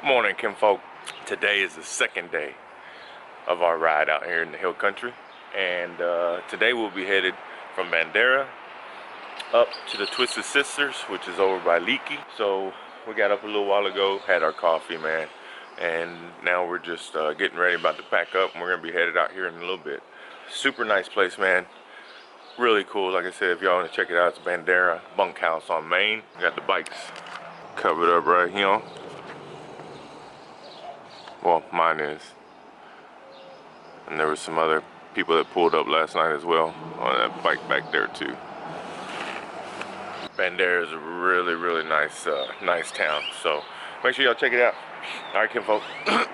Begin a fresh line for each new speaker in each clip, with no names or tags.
Morning, kinfolk. Today is the second day of our ride out here in the hill country, and today we'll be headed from Bandera up to the Twisted Sisters, which is over by Leakey. So we got up a little while ago, had our coffee, man, and now we're just getting ready, about to pack up, and we're gonna be headed out here in a little bit. Super nice place, man. Really cool. Like I said, if y'all want to check it out, it's Bandera Bunkhouse on Main. We got the bikes covered up right here. Well, mine is. And there were some other people that pulled up last night as well on that bike back there too. Bandera is a really nice nice town, so make sure y'all check it out. All right, kinfolk.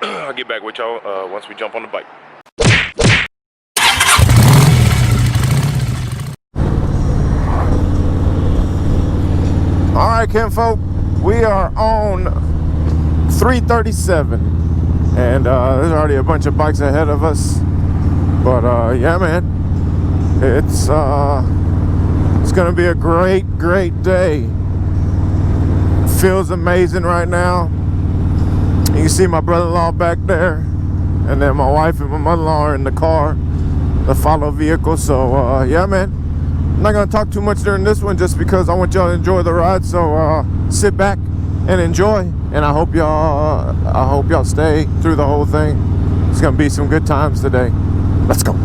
I'll get back with y'all once we jump on the bike. All right, kinfolk, we are on 337, and there's already a bunch of bikes ahead of us. But yeah, man, it's gonna be a great day. Feels amazing right now. You can see my brother-in-law back there, and then my wife and my mother-in-law are in the car, the follow vehicle. So yeah, man, I'm not gonna talk too much during this one just because I want y'all to enjoy the ride. So sit back and enjoy, and I hope y'all stay through the whole thing. It's gonna be some good times today. Let's go.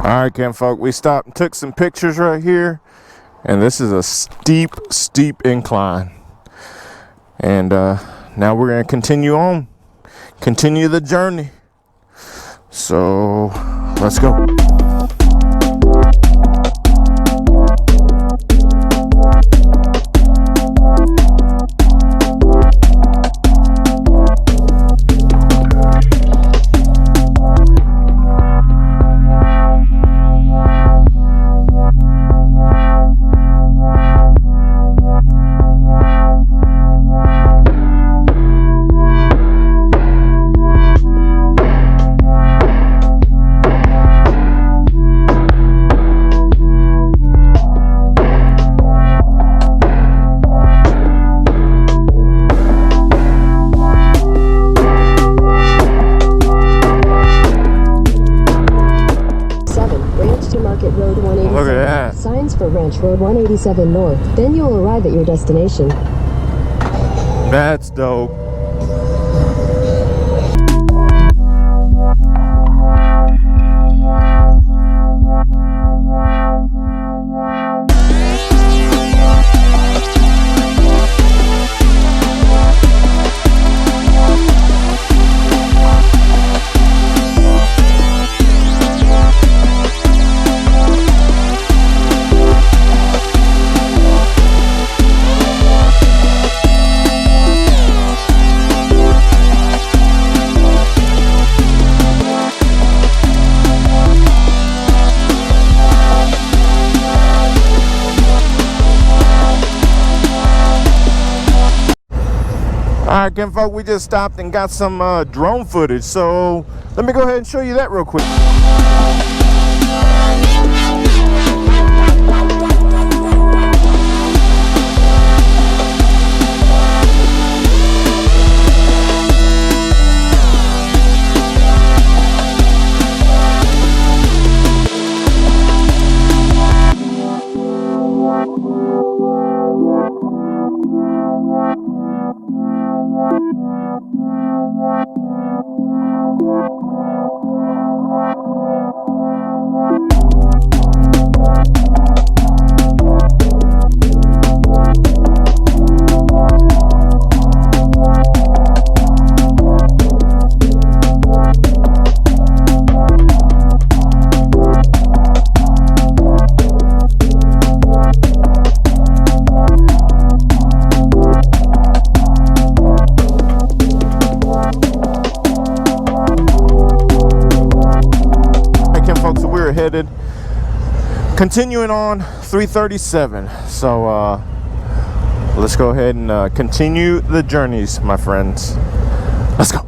Alright, kinfolk, we stopped and took some pictures right here, and this is a steep incline, and now we're going to continue the journey. So let's go. Look at that.
Signs for Ranch Road 187 North. Then you'll arrive at your destination.
That's dope. right, kinfolk, we just stopped and got some drone footage. So let me go ahead and show you that real quick. Headed continuing on 337, so let's go ahead and continue the journeys, my friends. Let's go.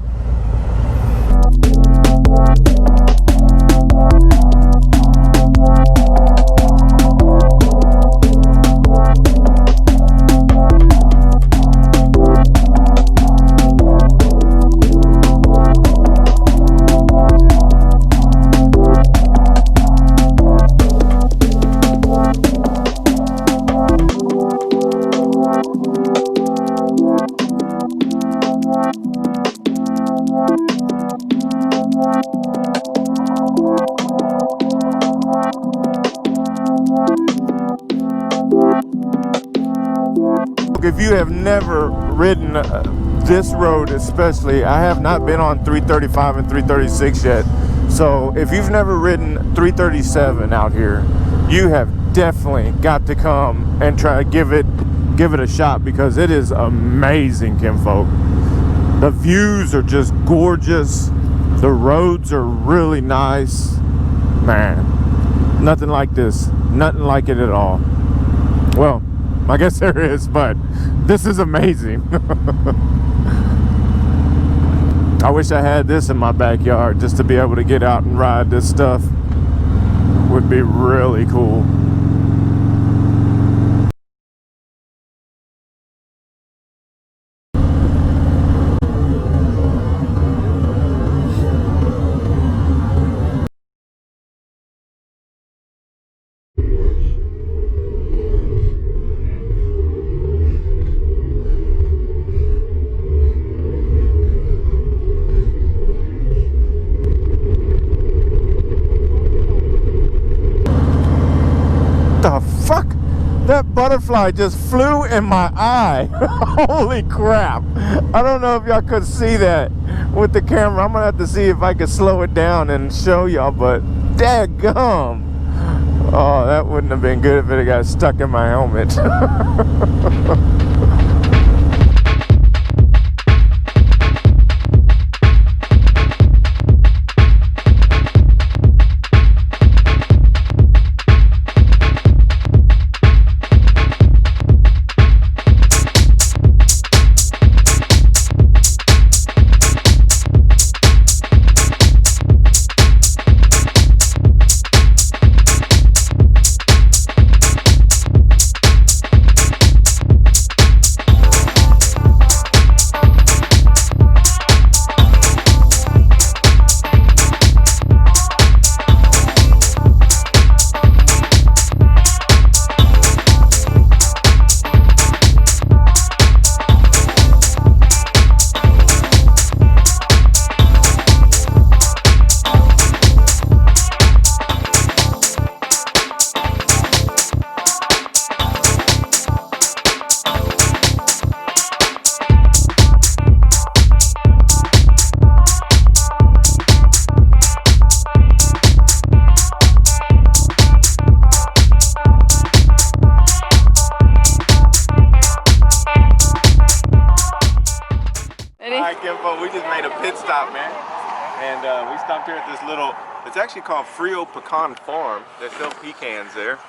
If you have never ridden this road, especially, I have not been on 335 and 336 yet. So if you've never ridden 337 out here, you have definitely got to come and try to give it a shot, because it is amazing, kinfolk. The views are just gorgeous. The roads are really nice. Man, nothing like this. Nothing like it at all. Well, I guess there is, but this is amazing. I wish I had this in my backyard just to be able to get out and ride this stuff. Would be really cool. The fuck? That butterfly just flew in my eye. Holy crap. I don't know if y'all could see that with the camera. I'm gonna have to see if I can slow it down and show y'all, but dadgum. Oh, that wouldn't have been good if it had got stuck in my helmet. We just made a pit stop, man, and we stopped here at this little, it's actually called Frio Pecan Farm. They sell pecans there,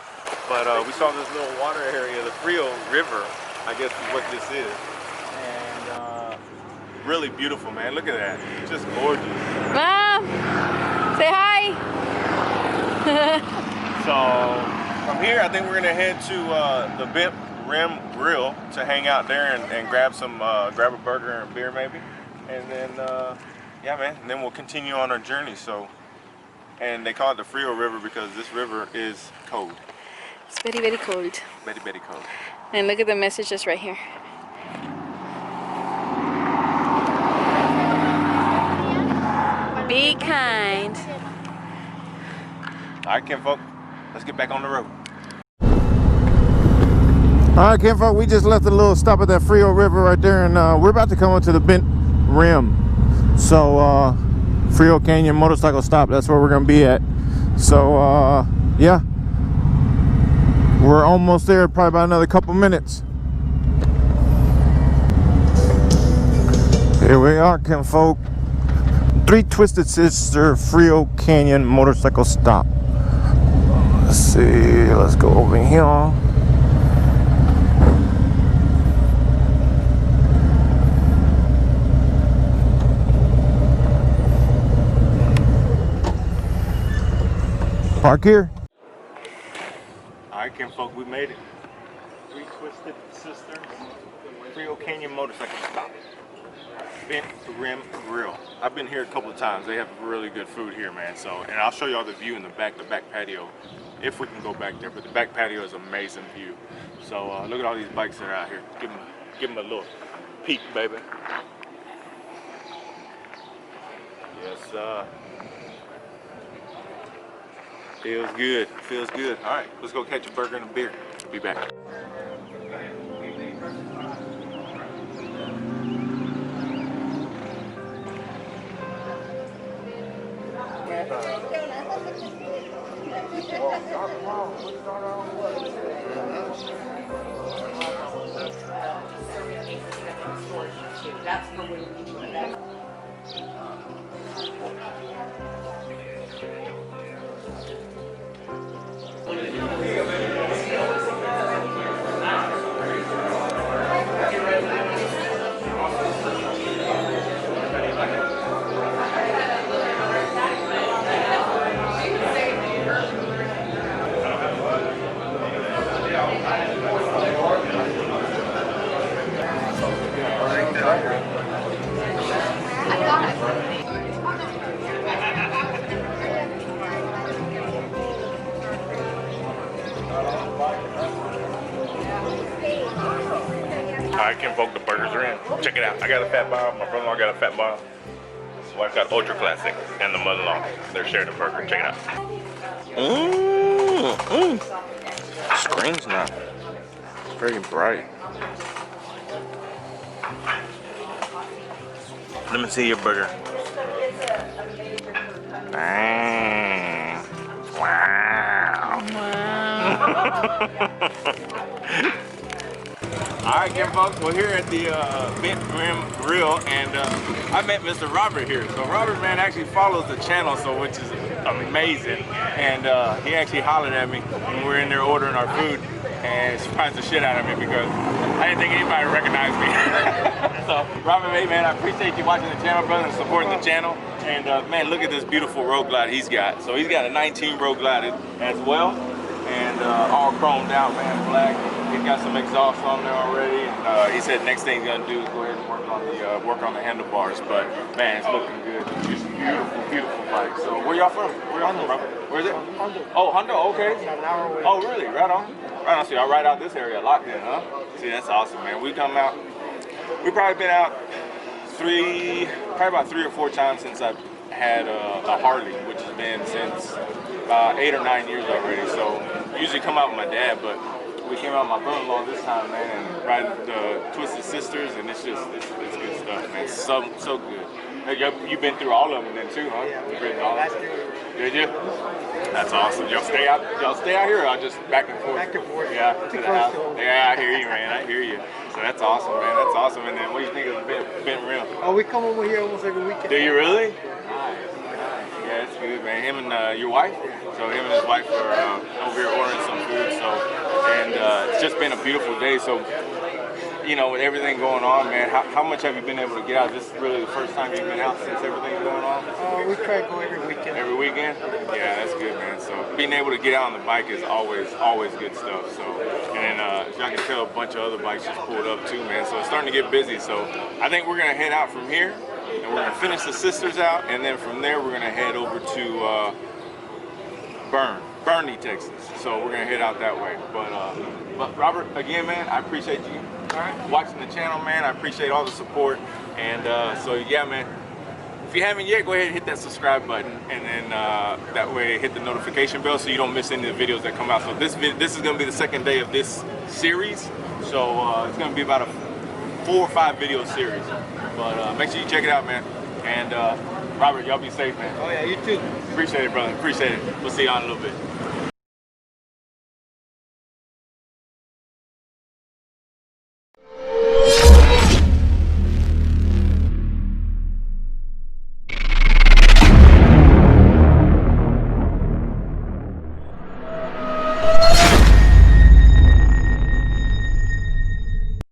but we saw this little water area, the Frio River, I guess is what this is, and really beautiful, man. Look at that. Just gorgeous.
Mom, say hi.
So from here, I think we're gonna head to the Bent Rim Grill to hang out there and grab some, grab a burger and beer maybe, and then yeah, man. And then we'll continue on our journey. So, and they call it the Frio River because this river is cold.
It's very, very cold.
Very, very cold.
And look at the messages right here. Be kind.
All right, kinfolk, let's get back on the road. All right, kinfolk, we just left a little stop at that Frio River right there, and we're about to come up to the Bent Rim. So, Frio Canyon motorcycle stop, that's where we're gonna be at. So, yeah, we're almost there, probably about another couple minutes. Here we are, kinfolk. 3 Twisted Sister Frio Canyon motorcycle stop. Let's see, let's go over here. Park here. Alright, kinfolk, we made it. 3 Twisted Sisters Frio Canyon motorcycle stop. Bent Rim Grill. I've been here a couple of times. They have really good food here, man. So, and I'll show you all the view in the back patio, if we can go back there. But the back patio is amazing view. So look at all these bikes that are out here. Give them a little peek, baby. Yes, feels good. Feels good. All right, let's go catch a burger and a beer. Be back. I can invoke the burgers are in. Check it out. I got a fat bomb. My brother-in-law got a fat bomb. His wife got ultra classic, and the mother-in-law. They're sharing a burger. Check it out. Screen's not. It's very bright. Let me see your burger. Dang. Wow. Alright, folks, we're here at the Bent Rim Grill, and I met Mr. Robert here. So Robert, man, actually follows the channel, so which is amazing. And he actually hollered at me when we were in there ordering our food, and surprised the shit out of me because I didn't think anybody recognized me. So Robert, hey, man, I appreciate you watching the channel, brother, and supporting the channel. And man, look at this beautiful road glide he's got. So he's got a 19 road glide as well, and all chromed out, man, black. He's got some exhaust on there already, and he said next thing he's gonna do is go ahead and work on the handlebars. But man, it's looking good. Just beautiful, beautiful bike. So where y'all from? Where y'all from, Robert? Where is it? Hondo. Oh, Hondo. Okay. Oh, really? Right on. Right on. So y'all right out this area, locked in, huh? See, that's awesome, man. We come out. We've probably been out probably about 3 or 4 times since I've had a Harley, which has been since 8 or 9 years already. So usually come out with my dad, but we came out with my brother-in-law this time, man, and riding the Twisted Sisters, and it's just, it's good stuff, man. It's so good. You've been through all of them then too, huh?
Yeah,
You've ridden all of them. Did you? That's awesome. Y'all stay out here, or I'll just back and forth?
Back and forth.
Yeah, to the house. Yeah, I hear you, man. I hear you. So that's awesome, man. That's awesome. And then what do you think of the Bent Rim?
Oh, we come over here almost every weekend.
Do you really? Nice. Yeah, it's good, man. Him and your wife? So him and his wife are over here ordering some food. So, and it's just been a beautiful day. So
you know, with everything going on, man, how much have you been able to get out? Is this really the first time you've been out since everything's going on?
We try to go every weekend.
Every weekend? Yeah, that's good, man. So being able to get out on the bike is always good stuff. So, and then as y'all can tell, a bunch of other bikes just pulled up too, man. So it's starting to get busy. So I think we're gonna head out from here, and we're gonna finish the sisters out, and then from there we're gonna head over to Burney, Texas. So we're gonna head out that way. But Robert, again, man, I appreciate you watching the channel, man. I appreciate all the support, and so yeah, man. If you haven't yet, go ahead and hit that subscribe button, and then that way hit the notification bell so you don't miss any of the videos that come out. So this is gonna be the second day of this series, so it's gonna be about a 4 or 5 video series. But make sure you check it out, man. And Robert, y'all be safe, man.
Oh yeah, you too.
Appreciate it, brother. Appreciate it. We'll see y'all in a little bit.